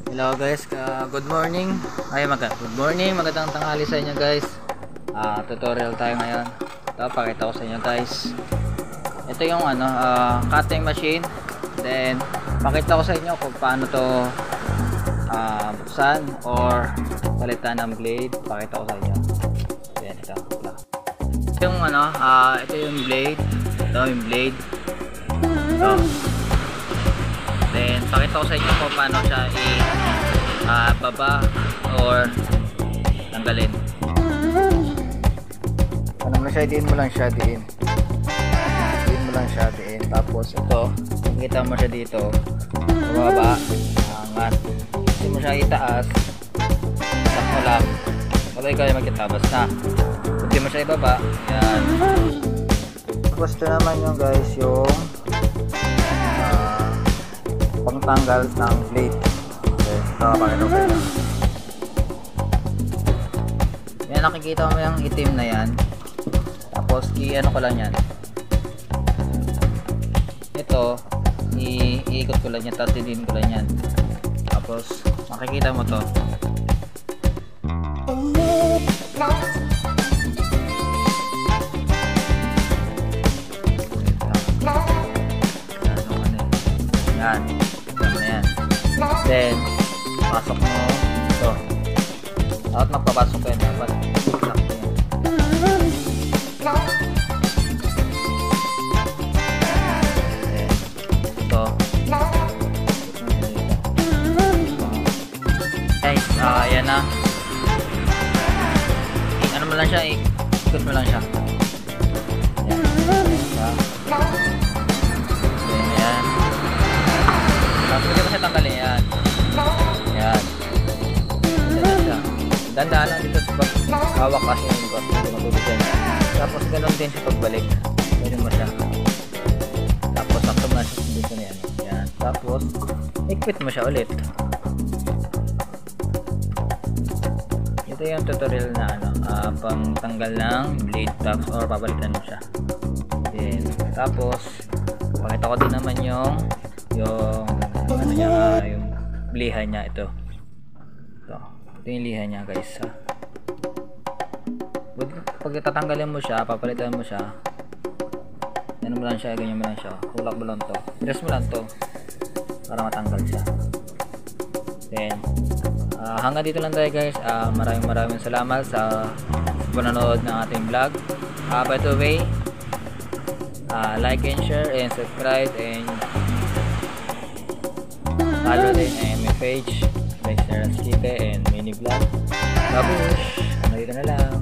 Hello guys, good morning. Good morning, magandang tanghali sa inyo guys. Tutorial tayo ngayon. Ito, pakita ko sa inyo guys. Ito yung cutting machine. Then, pakita ko sa inyo kung paano to buksan or palitan ng blade. Pakita ko sa inyo. Yan, ito. Yung ito yung blade. Ito yung blade. Ito. Then, pakita ko sa inyo kung paano siya baba or tanggalin. Ano mo siya, diin mo lang siya, diin mo lang siya, diin. Tapos ito, makikita mo siya dito, baba, angat. Hindi mo siya itaas, itak mo lang. Pagay kayo magkitabas na. Hindi mo siya ibaba, yan. Tapos ito naman yung guys, yung pangtanggal ng blade. Okay, pakita ko sa inyo. Yan, nakikita mo yung itim na yan. Tapos i-ano ko lang yan. Ito, iikot ko lang yan, tapos didin ko lang yan. Tapos makikita mo to. Yan. Yan. Then, pasok mo ito. Dapat magpapasok kayo. Dapat sakto yan. Then, ito. Guys, yan na. Ano mo lang siya, ikot mo lang siya. Yan. Then, yan. Tapos hindi mo siya tanggalin yan. Yan. Dandaan lang dito sa paghawak kasi yung bukas hindi matulog yan. Tapos ganoon din sa pagbalik. Ganyan mo siya. Tapos sakto mo na siya dito na yan. Yan. Tapos ikpit mo siya ulit. Ito yung tutorial na pang tanggal ng blade tabs or papalitan mo siya. Then, tapos pakita ko din naman yung yung liha niya. Ito yung liha niya guys. Pag tatanggalin mo siya, papalitan mo siya, yan mo lang siya, ganyan mo lang siya, hulak mo lang to, press mo lang to para matanggal siya. Then hanggang dito lang tayo guys. Maraming salamat sa panonood ng ating vlog. By the way, like and share and subscribe and follow din my page, Dexter Rasquite and mini vlog. Babush! Nandito na lang.